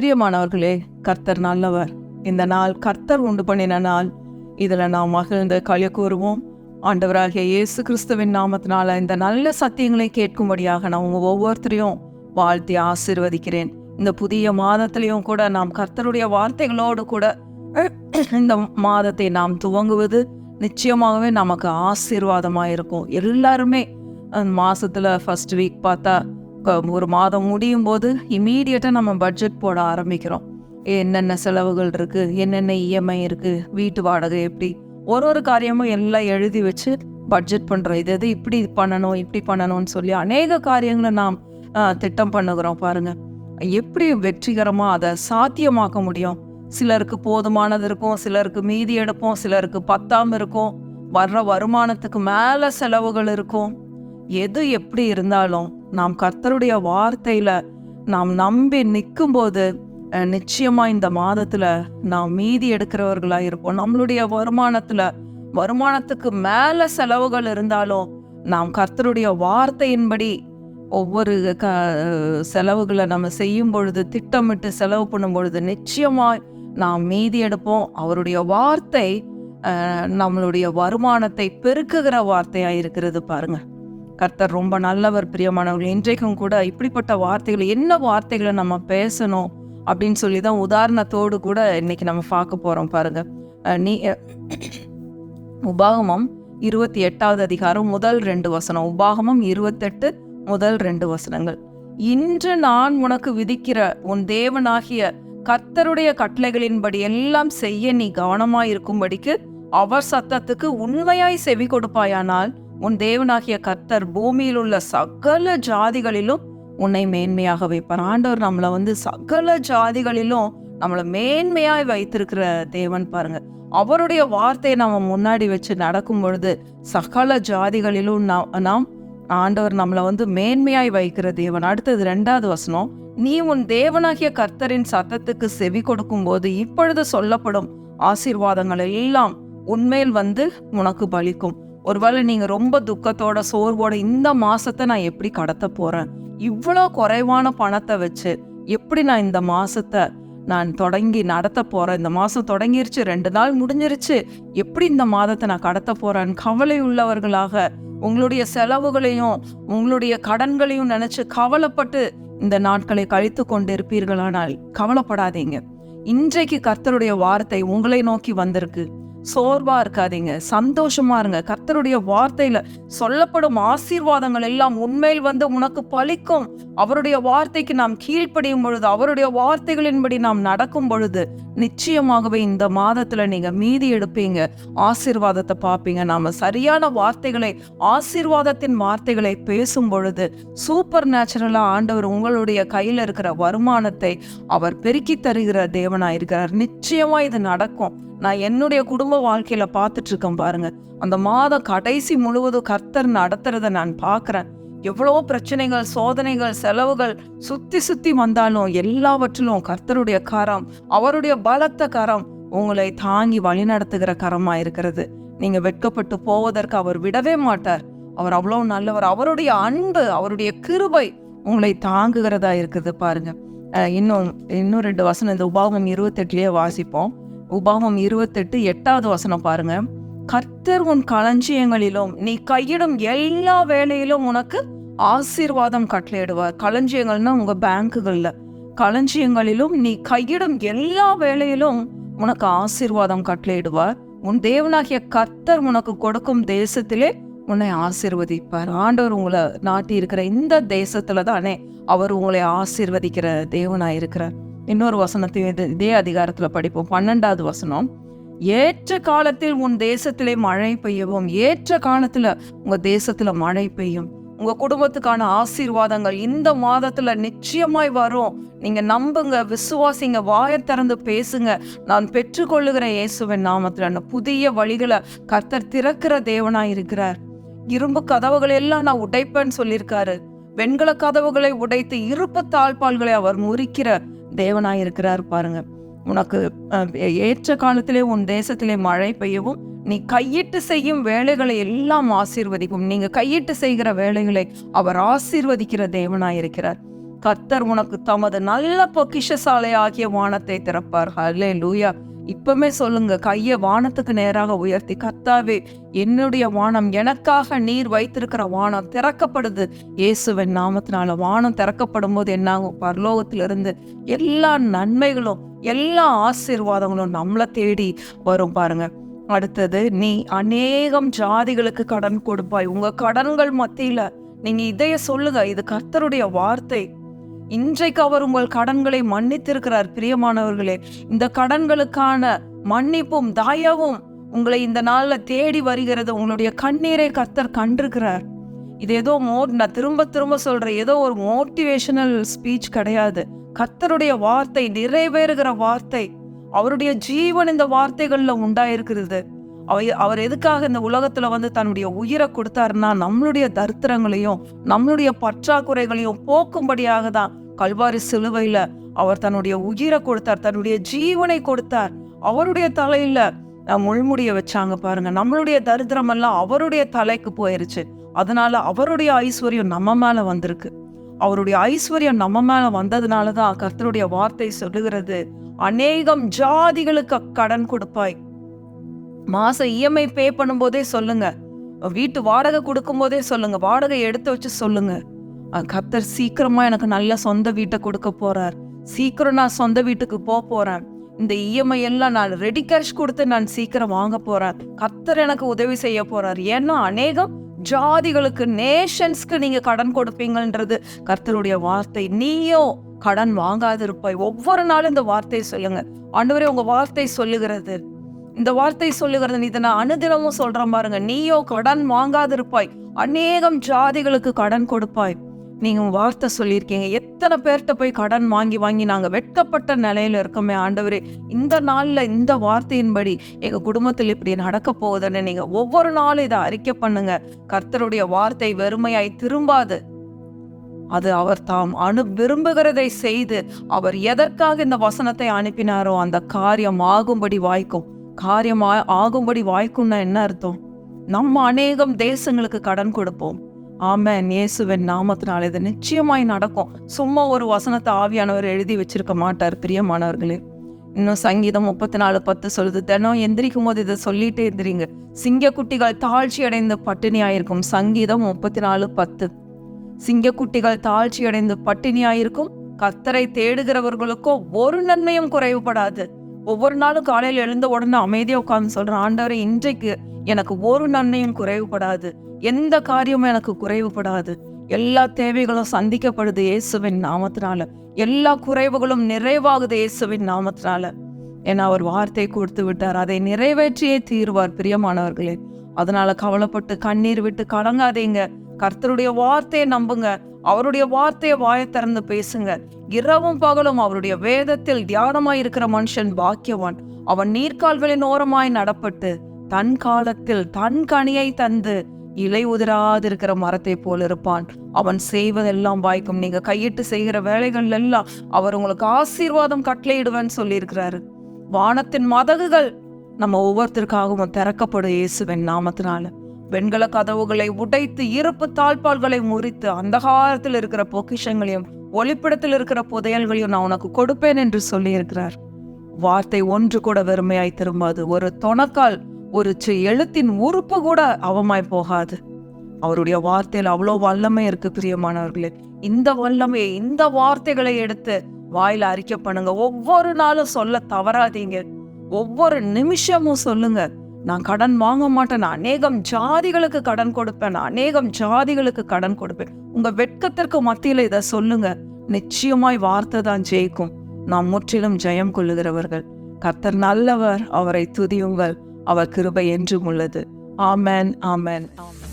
பிரியமானவர்களே, கர்த்தர் நல்லவர். இந்த நாள் கர்த்தர் உண்டு பண்ணின நாள். இதில் நாம் மகிழ்ந்து களி கூறுவோம். ஆண்டவராகிய இயேசு கிறிஸ்துவின் நாமத்தினால இந்த நல்ல சத்தியங்களை கேட்கும்படியாக நான் உங்கள் ஒவ்வொருத்தரையும் வாழ்த்தி ஆசீர்வதிக்கிறேன். இந்த புதிய மாதத்திலையும் கூட நாம் கர்த்தருடைய வார்த்தைகளோடு கூட இந்த மாதத்தை நாம் துவங்குவது நிச்சயமாகவே நமக்கு ஆசீர்வாதமாக இருக்கும். எல்லாருமே மாதத்தில் ஃபர்ஸ்ட் வீக் பார்த்தா ஒரு மாதம் முடியும் போது இமீடியட்டாக நம்ம பட்ஜெட் போட ஆரம்பிக்கிறோம். என்னென்ன செலவுகள் இருக்குது, என்னென்ன இஎம்ஐ இருக்குது, வீட்டு வாடகை எப்படி, ஒரு காரியமும் எல்லாம் எழுதி வச்சு பட்ஜெட் பண்ணுறோம். இது இப்படி பண்ணணும், இப்படி பண்ணணும்னு சொல்லி அநேக காரியங்களை நாம் திட்டம் பண்ணுகிறோம். பாருங்கள், எப்படி வெற்றிகரமாக அதை சாத்தியமாக்க முடியும். சிலருக்கு போதுமானது இருக்கும், சிலருக்கு மீதி எடுப்போம், சிலருக்கு பத்தாமல் இருக்கும், வர்ற வருமானத்துக்கு மேலே செலவுகள் இருக்கும். எது எப்படி இருந்தாலும் நாம் கர்த்தருடைய வார்த்தையில் நாம் நம்பி நிற்கும்போது நிச்சயமா இந்த மாதத்துல நாம் மீதி எடுக்கிறவர்களாக இருப்போம். நம்மளுடைய வருமானத்துக்கு மேல செலவுகள் இருந்தாலும் நாம் கர்த்தருடைய வார்த்தையின்படி ஒவ்வொரு செலவுகளை நம்ம செய்யும் பொழுது, திட்டமிட்டு செலவு பண்ணும் பொழுது நிச்சயமாய் நாம் மீதி எடுப்போம். அவருடைய வார்த்தை நம்மளுடைய வருமானத்தை பெருக்குகிற வார்த்தையா இருக்கிறது. பாருங்க, கர்த்தர் ரொம்ப நல்லவர். பிரியமானவர்கள், இன்றைக்கும் கூட இப்படிப்பட்ட வார்த்தைகள், என்ன வார்த்தைகளை நம்ம பேசணும் அப்படின்னு சொல்லி தான் உதாரணத்தோடு கூட இன்னைக்கு நம்ம பார்க்க போறோம். பாருங்க, உபாகமம் 28வது அதிகாரம் முதல் 2 வசனம். உபாகமம் 28 முதல் 2 வசனங்கள். இன்று நான் உனக்கு விதிக்கிற உன் தேவனாகிய கர்த்தருடைய கட்டளைகளின்படி எல்லாம் செய்ய நீ கவனமாயிருக்கும்படிக்கு அவர் சத்தத்துக்கு உண்மையாய் செவி கொடுப்பாயானால் உன் தேவனாகிய கர்த்தர் பூமியில் உள்ள சகல ஜாதிகளிலும் உன்னை மேன்மையாக வைப்பார். ஆண்டவர் நம்மளை சகல ஜாதிகளிலும் நம்மளை மேன்மையாய் வைத்திருக்கிற தேவன். பாருங்க, அவருடைய வார்த்தையை நம்ம முன்னாடி வச்சு நடக்கும் பொழுது சகல ஜாதிகளிலும் நாம் ஆண்டவர் நம்மளை மேன்மையாய் வைக்கிற தேவன். அடுத்தது 2வது வசனம். நீ உன் தேவனாகிய கர்த்தரின் சத்தத்துக்கு செவி கொடுக்கும் போது இப்பொழுது சொல்லப்படும் ஆசீர்வாதங்கள் எல்லாம் உண்மையில் உனக்கு பலிக்கும். ஒருவேளை நீங்க ரொம்ப துக்கத்தோட, சோர்வோட இந்த மாசத்தை நான் எப்படி கடத்த போறேன், இவ்வளோ குறைவான பணத்தை வச்சு எப்படி நான் இந்த மாசத்தை நான் தொடங்கி நடத்த போறேன், இந்த மாசம் தொடங்கிருச்சு, 2 நாள் முடிஞ்சிருச்சு, எப்படி இந்த மாதத்தை நான் கடத்த போறேன், கவலை உள்ளவர்களாக உங்களுடைய செலவுகளையும் உங்களுடைய கடன்களையும் நினைச்சு கவலைப்பட்டு இந்த நாட்களை கழித்து கொண்டிருப்பீர்களானால் கவலைப்படாதீங்க. இன்றைக்கு கர்த்தருடைய வார்த்தை உங்களை நோக்கி வந்திருக்கு. சோர்வா இருக்காதீங்க, சந்தோஷமா இருங்க. கர்த்தருடைய வார்த்தையில சொல்லப்படும் ஆசீர்வாதங்கள் எல்லாம் உண்மையில் உனக்கு பலிக்கும். அவருடைய வார்த்தைக்கு நாம் கீழ்ப்படியும் பொழுது, அவருடைய வார்த்தைகளின்படி நாம் நடக்கும் பொழுது நிச்சயமாகவே இந்த மாதத்துல நீங்க மீதி எடுப்பீங்க, ஆசீர்வாதத்தை பார்ப்பீங்க. நாம சரியான வார்த்தைகளை, ஆசீர்வாதத்தின் வார்த்தைகளை பேசும் பொழுது சூப்பர் நேச்சுரலா ஆண்டவர் உங்களுடைய கையில இருக்கிற வருமானத்தை அவர் பெருக்கி தருகிற தேவனாயிருக்கிறார். நிச்சயமா இது நடக்கும். நான் என்னுடைய குடும்ப வாழ்க்கையில பார்த்துட்டு இருக்கேன். பாருங்க, அந்த மாதம் கடைசி முழுவதும் கர்த்தர் நடத்துறத நான் பார்க்கிறேன். எவ்வளவோ பிரச்சனைகள், சோதனைகள், செலவுகள் சுத்தி வந்தாலும் எல்லாவற்றிலும் கர்த்தருடைய கரம், அவருடைய பலத்த கரம் உங்களை தாங்கி வழிநடத்துகிற கரமா இருக்கிறது. நீங்க வெட்கப்பட்டு போவதற்கு அவர் விடவே மாட்டார். அவர் அவ்வளவு நல்லவர். அவருடைய அன்பு, அவருடைய கிருபை உங்களை தாங்குகிறதா இருக்குது. பாருங்க, இன்னும் 2 வசனம் இந்த உபாகமம் 28 வாசிப்போம். உபாகமம் 28 8வது வசனம் பாருங்க. கர்த்தர் உன் களஞ்சியங்களிலும் நீ கையிடும் எல்லா வேலையிலும் உனக்கு ஆசீர்வாதம் கட்டளையிடுவார். களஞ்சியங்கள்னா உங்க பேங்குகள்ல, களஞ்சியங்களிலும் நீ கையிடும் எல்லா வேலையிலும் உனக்கு ஆசீர்வாதம் கட்டளையிடுவார். உன் தேவனாகிய கர்த்தர் உனக்கு கொடுக்கும் தேசத்திலே உன்னை ஆசீர்வதிப்பார். ஆண்டவர் உங்களை நாட்டி இருக்கிற இந்த தேசத்துல தானே அவர் உங்களை ஆசீர்வதிக்கிற தேவனாயிருக்கிறார். இன்னொரு வசனத்தையும் இதே அதிகாரத்துல படிப்போம். 12வது வசனம். ஏற்ற காலத்தில் உன் தேசத்திலே மழை பெய்யவும். ஏற்ற காலத்துல உங்க தேசத்துல மழை பெய்யும். உங்க குடும்பத்துக்கான ஆசீர்வாதங்கள் இந்த மாதத்துல நிச்சயமாய் வரும். நீங்க நம்புங்க, விசுவாசிங்க, வாயை திறந்து பேசுங்க. நான் பெற்றுக்கொள்ளுகிற இயேசுவின் நாமத்துல புதிய வழிகளை கர்த்தர் திறக்கிற தேவனாய் இருக்கிறார். இரும்பு கதவுகளை எல்லாம் நான் உடைப்பேன்னு சொல்லியிருக்காரு. வெண்கல கதவுகளை உடைத்து இருப்பு தாழ்பால்களை அவர் முறிக்கிற தேவனாயிருக்கிறார். பாருங்க, உனக்கு ஏற்ற காலத்திலே உன் தேசத்திலே மழை பெய்யவும் நீ கையிட்டு செய்யும் வேலைகளை எல்லாம் ஆசீர்வதிக்கும். நீங்க கையிட்டு செய்கிற வேலைகளை அவர் ஆசீர்வதிக்கிற தேவனாயிருக்கிறார். கர்த்தர் உனக்கு தமது நல்ல பொக்கிஷசாலை ஆகிய வானத்தை திறப்பார். ஹல்லேலூயா. இப்பமே சொல்லுங்க, கையை வானத்துக்கு நேராக உயர்த்தி, கர்த்தாவே, என்னுடைய வானம், எனக்காக நீர் வைத்திருக்கிற வானம் திறக்கப்படுது. இயேசுவின் நாமத்தினால வானம் திறக்கப்படும் போது என்னாகும்? பரலோகத்திலிருந்து எல்லா நன்மைகளும் எல்லா ஆசீர்வாதங்களும் நம்மளை தேடி வரும் பாருங்க. அடுத்தது, நீ அநேகம் ஜாதிகளுக்கு கடன் கொடுப்பாய். உங்க கடன்கள் மத்தியில நீங்க இதைய சொல்லுங்க, இது கர்த்தருடைய வார்த்தை. இன்றைக்கு அவர் உங்கள் கடன்களை மன்னித்திருக்கிறார். பிரியமானவர்களே, இந்த கடன்களுக்கான மன்னிப்பும் தயவும் உங்களை இந்த நாள்ல தேடி வருகிறது. உங்களுடைய கண்ணீரை கர்த்தர் கண்டிருக்கிறார். இது ஏதோ நான் திரும்ப திரும்ப சொல்றேன், ஏதோ ஒரு மோட்டிவேஷனல் ஸ்பீச் கிடையாது. கர்த்தருடைய வார்த்தை, நிறைவேறுகிற வார்த்தை. அவருடைய ஜீவன் இந்த வார்த்தைகள்ல உண்டாயிருக்கிறது. அவர் எதுக்காக இந்த உலகத்துல தன்னுடைய உயிரை கொடுத்தாருன்னா, நம்மளுடைய தரித்திரங்களையும் நம்மளுடைய பற்றாக்குறைகளையும் போக்கும்படியாக தான் கல்வாரி சிலுவையில அவர் தன்னுடைய உயிரை கொடுத்தார், தன்னுடைய ஜீவனை கொடுத்தார். அவருடைய தலையில முள்முடிய வச்சாங்க பாருங்க. நம்மளுடைய தரித்திரம் எல்லாம் அவருடைய தலைக்கு போயிருச்சு. அதனால அவருடைய ஐஸ்வர்யம் நம்ம மேல வந்திருக்கு. அவருடைய ஐஸ்வர்யம் நம்ம மேல வந்ததுனாலதான் கர்த்தருடைய வார்த்தை சொல்லுகிறது, அநேகம் ஜாதிகளுக்கு கடன் கொடுப்பாய். மாசம் இஎம்ஐ பே பண்ணும் போதே சொல்லுங்க, வீட்டு வாடகை கொடுக்கும் போதே சொல்லுங்க, வாடகை எடுத்து வச்சு சொல்லுங்க, கர்த்தர் சீக்கிரமா எனக்கு நல்ல சொந்த வீட்டை கொடுக்க போறார், சீக்கிரம் நான் சொந்த வீட்டுக்கு போறேன், இந்த இஎம்ஐ எல்லாம் நான் ரெடி கேஷ் கொடுத்து நான் சீக்கிரம் வாங்க போறேன், கர்த்தர் எனக்கு உதவி செய்ய போறார். ஏன்னா அநேகம் ஜாதிகளுக்கு, நேஷன்ஸ்க்கு நீங்க கடன் கொடுப்பீங்கன்றது கர்த்தருடைய வார்த்தை. நீயோ கடன் வாங்காதிருப்பாய். ஒவ்வொரு நாளும் இந்த வார்த்தையை சொல்லுங்க. ஆண்டவரே, உங்க வார்த்தை சொல்லுகிறது, இந்த வார்த்தை சொல்லுகிறது, இதை நான் அனுதினமும் சொல்றேன் பாருங்க. நீயோ கடன் வாங்காதிருப்பாய், அநேகம் ஜாதிகளுக்கு கடன் கொடுப்பாய். நீங்க வார்த்தை சொல்லியிருக்கீங்க. எத்தனை பேர்கிட்ட போய் கடன் வாங்கி வாங்கி நாங்க வெட்கப்பட்ட நிலையில இருக்கோமே. ஆண்டவரே, இந்த நாள்ல இந்த வார்த்தையின்படி எங்க குடும்பத்தில் இப்படி நடக்க போகுதுன்னு நீங்க ஒவ்வொரு நாளும் இதை அறிக்கை பண்ணுங்க. கர்த்தருடைய வார்த்தை வெறுமையாய் திரும்பாது. அது அவர் தாம் விரும்புகிறதை செய்து, அவர் எதற்காக இந்த வசனத்தை அனுப்பினாரோ அந்த காரியம் ஆகும்படி வாய்க்கும். காரியம் ஆகும்படி வாய்க்கும்னா என்ன அர்த்தம்? நம்ம அநேகம் தேசங்களுக்கு கடன் கொடுப்போம். ஆமென். இயேசுவின் நாமத்தினால இது நிச்சயமாய் நடக்கும். சும்மா ஒரு வசனத்தை ஆவியானவர் எழுதி வச்சிருக்க மாட்டார். பிரியமானவர்களே, இன்னும் சங்கீதம் 34:10 சொல்லுது, தினம் எந்திரிக்கும் போது இதை சொல்லிட்டே எந்திரிங்க. சிங்கக்குட்டிகள் தாழ்ச்சி அடைந்து பட்டினியாயிருக்கும். சங்கீதம் 34:10. சிங்கக்குட்டிகள் தாழ்ச்சி அடைந்து பட்டினியாயிருக்கும், கர்த்தரை தேடுகிறவர்களுக்கோ ஒரு நன்மையும் குறைவுபடாது. ஒவ்வொரு நாளும் காலையில் எழுந்த உடனே அமைதியா உட்கார்ந்து சொல்றேன், ஆண்டவரே, இன்றைக்கு எனக்கு ஒரு நன்மையும் குறைவுபடாது, எந்த காரியமும் எனக்கு குறைவுபடாது. எல்லா தேவைகளும் சந்திக்கப்படுது இயேசுவின் நாமத்தினால. எல்லா குறைவுகளும் நிறைவாகுது இயேசுவின் நாமத்தினால. ஏன்னா அவர் வார்த்தை கொடுத்து விட்டார், அதை நிறைவேற்றியே தீர்வார். பிரியமானவர்களே, அதனால கவலைப்பட்டு கண்ணீர் விட்டு கலங்காதீங்க. கர்த்தருடைய வார்த்தையை நம்புங்க. அவருடைய வார்த்தையை வாயை திறந்து பேசுங்க. இரவும் பகலும் அவருடைய வேதத்தில் தியானமாய் இருக்கிற மனுஷன் பாக்கியவான். அவன் நீர்க்கால்களின் ஓரமாய் நடப்பட்டு தன் காலத்தில் தன் கனியை தந்து இலை உதிராதிருக்கிற மரத்தை போல் இருப்பான். அவன் செய்வதெல்லாம் வாய்க்கும். நீங்க கையிட்டு செய்கிற வேலைகள் எல்லாம் அவர் உங்களுக்கு ஆசீர்வாதம் கட்டளையிடுவேன்னு சொல்லியிருக்கிறாரு. வானத்தின் மதகுகள் நம்ம ஒவ்வொருத்தருக்காகவும் திறக்கப்படும் இயேசுவின் நாமத்தினால. வெண்கல கதவுகளை உடைத்து இருப்பு தாழ்பால்களை முறித்து அந்தகாரத்தில் இருக்கிற பொக்கிஷங்களையும் ஒளிப்பிடத்தில் இருக்கிற புதையல்களையும் நான் உனக்கு கொடுப்பேன் என்று சொல்லி இருக்கிறார். வார்த்தை ஒன்று கூட வெறுமையாய் திரும்பாது. ஒரு தொணக்கால், ஒரு எழுத்தின் உறுப்பு கூட அவமாய் போகாது. அவருடைய வார்த்தையில் அவ்வளோ வல்லமை இருக்கு. பிரியமானவர்களே, இந்த வல்லமையை, இந்த வார்த்தைகளை எடுத்து வாயில அறிக்கை பண்ணுங்க. ஒவ்வொரு நாளும் சொல்ல தவறாதீங்க. ஒவ்வொரு நிமிஷமும் சொல்லுங்க, நான் கடன் வாங்க மாட்டேன், நான் அநேகம் ஜாதிகளுக்கு கடன் கொடுப்பேன், நான் அநேகம் ஜாதிகளுக்கு கடன் கொடுப்பேன். உங்க வெட்கத்திற்கு மத்தியில இதை சொல்லுங்க. நிச்சயமாய் வார்த்தை தான் ஜெயிக்கும். நாம் முற்றிலும் ஜெயம் கொள்ளுகிறவர்கள். கர்த்தர் நல்லவர், அவரை துதியுங்கள், அவர் கிருபை என்றும் உள்ளது. ஆமென், ஆமென், ஆமென்.